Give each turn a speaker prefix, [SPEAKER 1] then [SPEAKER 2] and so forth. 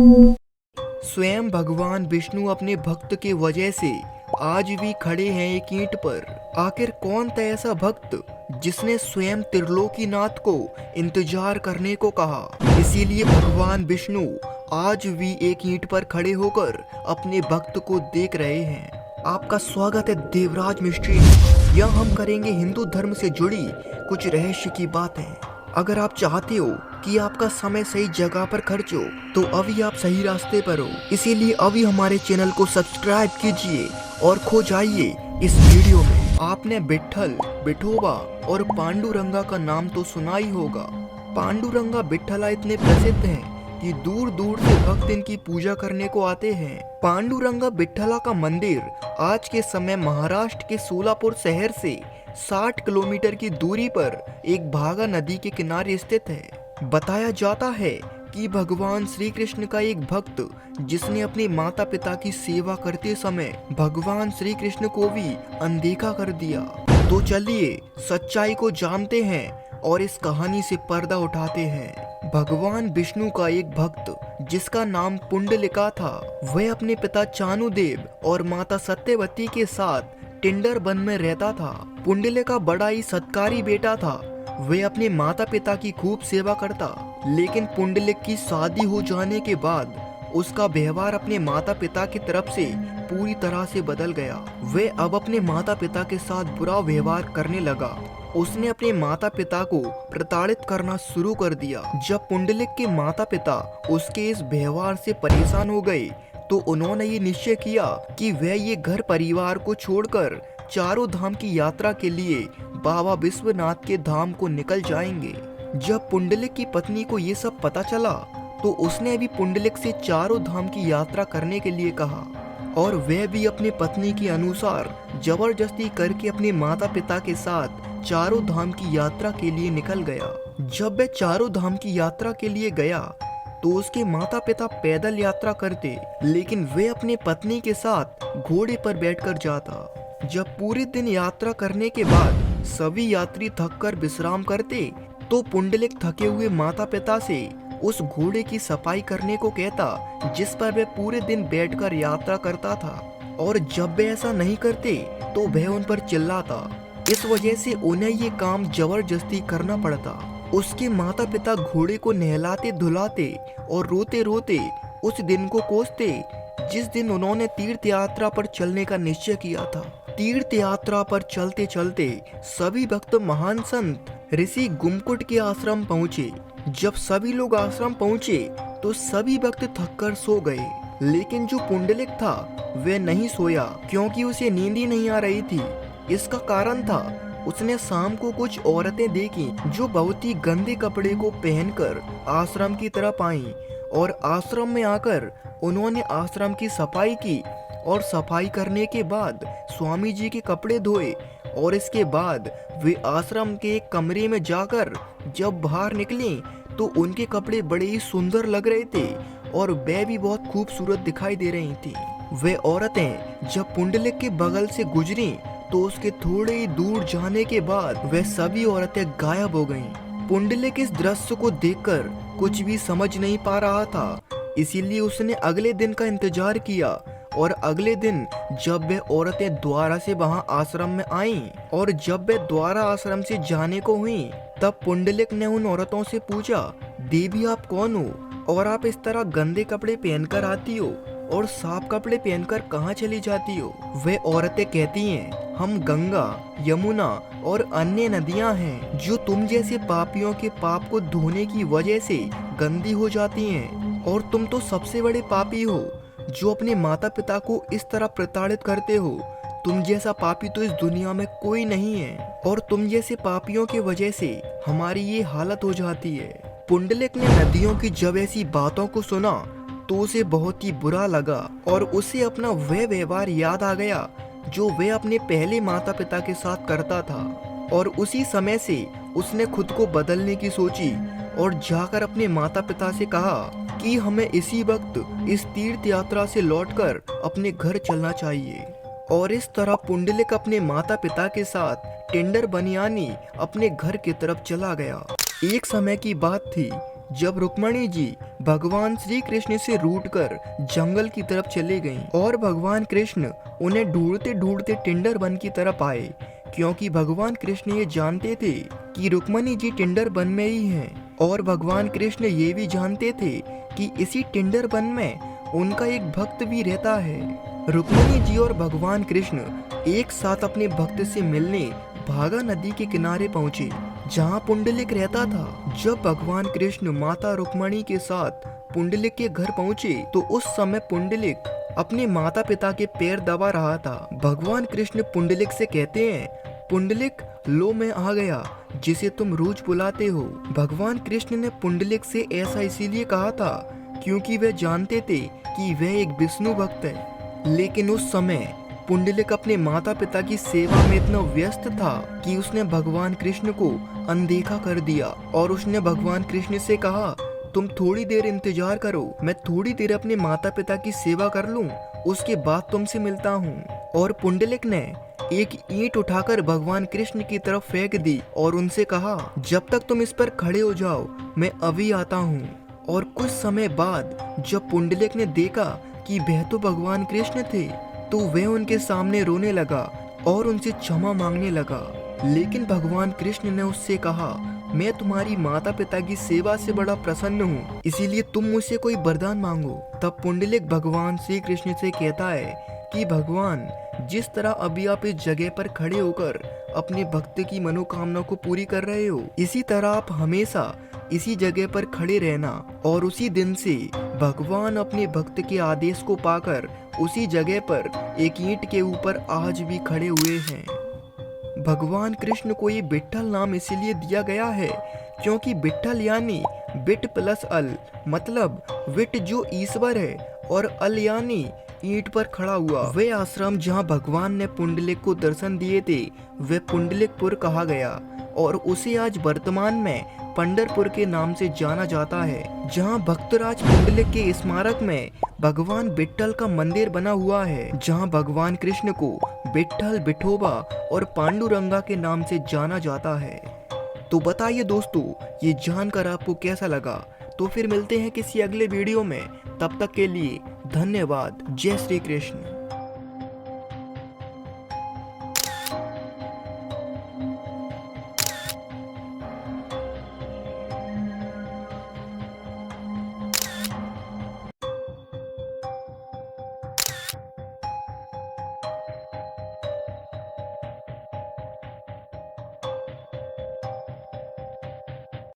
[SPEAKER 1] स्वयं भगवान विष्णु अपने भक्त के वजह से आज भी खड़े हैं एक ईंट पर। आखिर कौन था ऐसा भक्त जिसने स्वयं त्रिलोकीनाथ को इंतजार करने को कहा। इसीलिए भगवान विष्णु आज भी एक ईंट पर खड़े होकर अपने भक्त को देख रहे हैं। आपका स्वागत है देवराज मिस्ट्री। यहाँ हम करेंगे हिंदू धर्म से जुड़ी कुछ रहस्य की बातें। अगर आप चाहते हो कि आपका समय सही जगह पर खर्च हो तो अभी आप सही रास्ते पर हो। इसीलिए अभी हमारे चैनल को सब्सक्राइब कीजिए और खो जाइए इस वीडियो में। आपने विट्ठल, विठोबा और पांडुरंगा का नाम तो सुना ही होगा। पांडुरंगा विट्ठला इतने प्रसिद्ध हैं कि दूर दूर से भक्त इनकी पूजा करने को आते हैं। पांडुरंगा विट्ठला का मंदिर आज के समय महाराष्ट्र के सोलापुर शहर से 60 किलोमीटर की दूरी पर एक भागा नदी के किनारे स्थित है। बताया जाता है कि भगवान श्री कृष्ण का एक भक्त जिसने अपने माता पिता की सेवा करते समय भगवान श्री कृष्ण को भी अनदेखा कर दिया। तो चलिए सच्चाई को जानते हैं और इस कहानी से पर्दा उठाते हैं। भगवान विष्णु का एक भक्त जिसका नाम पुंडलिका था, वह अपने पिता चानुदेव और माता सत्यवती के साथ टिंडर वन में रहता था। पुंडलिका बड़ा ही सत्कारी बेटा था। वह अपने माता पिता की खूब सेवा करता, लेकिन पुंडलिक की शादी हो जाने के बाद उसका व्यवहार अपने माता पिता की तरफ से पूरी तरह से बदल गया। वह अब अपने माता पिता के साथ बुरा व्यवहार करने लगा। उसने अपने माता पिता को प्रताड़ित करना शुरू कर दिया। जब पुंडलिक के माता पिता उसके इस व्यवहार से परेशान हो गए तो उन्होंने ये निश्चय किया कि वह ये घर परिवार को छोड़कर चारों धाम की यात्रा के लिए बाबा विश्वनाथ के धाम को निकल जाएंगे। जब पुंडलिक की पत्नी को ये सब पता चला तो उसने भी पुंडलिक से चारों धाम की यात्रा करने के लिए कहा और वह भी अपनी पत्नी के अनुसार जबरदस्ती करके अपने माता पिता के साथ चारों धाम की यात्रा के लिए निकल गया। जब वह चारों धाम की यात्रा के लिए गया तो उसके माता पिता पैदल यात्रा करते, लेकिन वे अपने पत्नी के साथ घोड़े पर बैठकर जाता। जब पूरे दिन यात्रा करने के बाद सभी यात्री थककर विश्राम करते तो पुंडलिक थके हुए माता पिता से उस घोड़े की सफाई करने को कहता जिस पर वह पूरे दिन बैठकर यात्रा करता था। और जब वे ऐसा नहीं करते तो वह उन पर चिल्लाता। इस वजह से उन्हें ये काम जबरदस्ती करना पड़ता। उसके माता पिता घोड़े को नहलाते धुलाते और रोते रोते उस दिन को कोसते जिस दिन उन्होंने तीर्थ यात्रा पर चलने का निश्चय किया था। तीर्थ यात्रा पर चलते चलते सभी भक्त महान संत ऋषि गुमकुट के आश्रम पहुँचे। जब सभी लोग आश्रम पहुँचे तो सभी भक्त थककर सो गए, लेकिन जो पुंडलिक था वह नहीं सोया क्योंकि उसे नींद ही नहीं आ रही थी। इसका कारण था उसने शाम को कुछ औरतें देखी जो बहुत ही गंदे कपड़े को पहनकर आश्रम की तरफ आईं और आश्रम में आकर उन्होंने आश्रम की सफाई की और सफाई करने के बाद स्वामी जी के कपड़े धोए और इसके बाद वे आश्रम के एक कमरे में जाकर जब बाहर निकले तो उनके कपड़े बड़े ही सुंदर लग रहे थे और वह भी बहुत खूबसूरत दिखाई दे रही थी। वे औरतें जब पुंडलिक के बगल से गुजरी तो उसके थोड़े ही दूर जाने के बाद वह सभी औरतें गायब हो गईं। पुंडलिक इस दृश्य को देखकर कुछ भी समझ नहीं पा रहा था, इसीलिए उसने अगले दिन का इंतजार किया। और अगले दिन जब वे औरतें द्वारा से वहां आश्रम में आईं और जब वे द्वारा आश्रम से जाने को हुई तब पुंडलिक ने उन औरतों से पूछा, देवी आप कौन हो और आप इस तरह गंदे कपड़े पहनकर आती हो और साफ कपड़े पहनकर कहाँ चली जाती हो। वे औरतें कहती हैं, हम गंगा, यमुना और अन्य नदियां हैं जो तुम जैसे पापियों के पाप को धोने की वजह से गंदी हो जाती हैं और तुम तो सबसे बड़े पापी हो जो अपने माता पिता को इस तरह प्रताड़ित करते हो। तुम जैसा पापी तो इस दुनिया में कोई नहीं है और तुम जैसे पापियों की वजह से हमारी ये हालत हो जाती है। पुंडलिक ने नदियों की जब ऐसी बातों को सुना तो उसे बहुत ही बुरा लगा और उसे अपना वह व्यवहार याद आ गया जो वह अपने पहले माता पिता के साथ करता था। और उसी समय से उसने खुद को बदलने की सोची और जाकर अपने माता पिता से कहा कि हमें इसी वक्त इस तीर्थ यात्रा से लौटकर अपने घर चलना चाहिए। और इस तरह पुंडलिक अपने माता पिता के साथ टेंडर बनियानी अपने घर की तरफ चला गया। एक समय की बात थी जब रुक्मणी जी भगवान श्री कृष्ण से रूठकर जंगल की तरफ चले गईं और भगवान कृष्ण उन्हें ढूंढते ढूंढते टिंडर वन की तरफ आए, क्योंकि भगवान कृष्ण ये जानते थे कि रुक्मणी जी टिंडर वन में ही हैं और भगवान कृष्ण ये भी जानते थे कि इसी टिंडर वन में उनका एक भक्त भी रहता है। रुक्मणी जी और भगवान कृष्ण एक साथ अपने भक्त से मिलने भागा नदी के किनारे पहुँचे, जहाँ पुंडलिक रहता था। जब भगवान कृष्ण माता रुक्मणी के साथ पुंडलिक के घर पहुँचे तो उस समय पुंडलिक अपने माता पिता के पैर दबा रहा था। भगवान कृष्ण पुंडलिक से कहते हैं, पुंडलिक लो मैं आ गया जिसे तुम रोज बुलाते हो। भगवान कृष्ण ने पुंडलिक से ऐसा इसीलिए कहा था क्योंकि वे जानते थे कि वह एक विष्णु भक्त है। लेकिन उस समय पुंडलिक अपने माता पिता की सेवा में इतना व्यस्त था कि उसने भगवान कृष्ण को अनदेखा कर दिया और उसने भगवान कृष्ण से कहा, तुम थोड़ी देर इंतजार करो, मैं थोड़ी देर अपने माता पिता की सेवा कर लूं, उसके बाद तुमसे मिलता हूं। और पुंडलिक ने एक ईंट उठाकर भगवान कृष्ण की तरफ फेंक दी और उनसे कहा, जब तक तुम इस पर खड़े हो जाओ मैं अभी आता हूँ। और कुछ समय बाद जब पुंडलिक ने देखा कि वह तो भगवान कृष्ण थे, तो वह उनके सामने रोने लगा और उनसे क्षमा मांगने लगा। लेकिन भगवान कृष्ण ने उससे कहा, मैं तुम्हारी माता पिता की सेवा से बड़ा प्रसन्न हूँ, इसीलिए तुम मुझसे कोई वरदान मांगो। तब पुंडलिक भगवान श्री कृष्ण से कहता है कि भगवान, जिस तरह अभी आप इस जगह पर खड़े होकर अपने भक्त की मनोकामना को पूरी कर रहे हो, इसी तरह आप हमेशा इसी जगह पर खड़े रहना। और उसी दिन से भगवान अपने भक्त के आदेश को पाकर उसी जगह पर एक ईंट के ऊपर आज भी खड़े हुए हैं। भगवान कृष्ण को ये विट्ठल नाम इसलिए दिया गया है क्योंकि विट्ठल यानी विट प्लस अल, मतलब विट जो ईश्वर है और अल यानी ईंट पर खड़ा हुआ। वे आश्रम जहाँ भगवान ने पुंडलिक को दर्शन दिए थे वे पुंडलिकपुर कहा गया और उसे आज वर्तमान में पंढरपुर के नाम से जाना जाता है, जहाँ भक्तराज पुंडलिक के स्मारक में भगवान विट्ठल का मंदिर बना हुआ है, जहाँ भगवान कृष्ण को विट्ठल, विठोबा और पांडुरंगा के नाम से जाना जाता है। तो बताइए दोस्तों, ये जानकर आपको कैसा लगा? तो फिर मिलते हैं किसी अगले वीडियो में, तब तक के लिए धन्यवाद। जय श्री कृष्ण।